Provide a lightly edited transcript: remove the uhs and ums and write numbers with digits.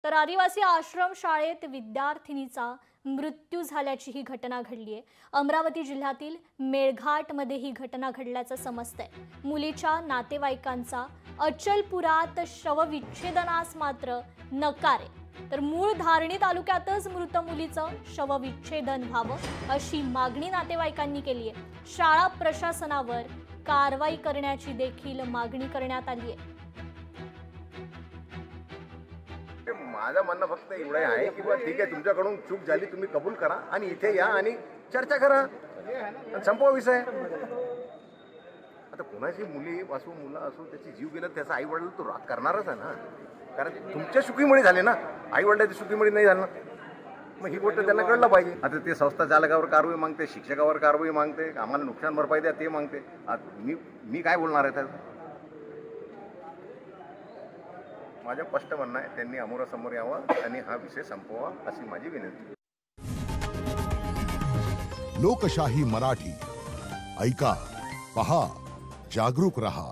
तर आदिवासी आश्रम शाळेत विद्यार्थिनीचा मृत्यू झाल्याची ही घटना घडली आहे। अमरावती जिल्ह्यातील मेळघाटमध्ये ही घटना घडल्याचं समजतंय। मुलीच्या नातेवाईकांचा अचलपुरात शवविच्छेदनास मात्र नकार आहे। तर मूळ धारणी तालुक्यातच मृत मुलीचं शवविच्छेदन व्हावं अशी मागणी नातेवाईकांनी केली आहे। शाळा प्रशासनावर कारवाई करण्याची देखील मागणी करण्यात आली आहे। माझं म्हणणं फक्त एवढं आहे की बा ठीक आहे, तुमच्याकडून चूक झाली, तुम्ही कबूल करा आणि इथे या आणि चर्चा करा आणि संपवा विषय। आता कोणाची मुली असो मुलं असो त्याची जीव गेला, त्याचा आई वडील तो राग करणारच आहे ना, कारण तुमच्या चुकीमुळे झाले ना, आई वडिलांच्या चुकीमुळे नाही झालं ना, मग ही गोष्ट त्यांना कळलं पाहिजे। आता ते संस्था चालकावर कारवाई मागते, शिक्षकावर कारवाई मागते, आम्हाला नुकसान भरपाई द्या ते मागते। मी काय बोलणार आहे त्यात? माझं स्पष्ट म्हणणं आहे, त्यांनी अमोरासमोर यावं आणि हा विषय संपवा अशी माझी विनंती। लोकशाही मराठी ऐका, पहा, जागरूक रहा।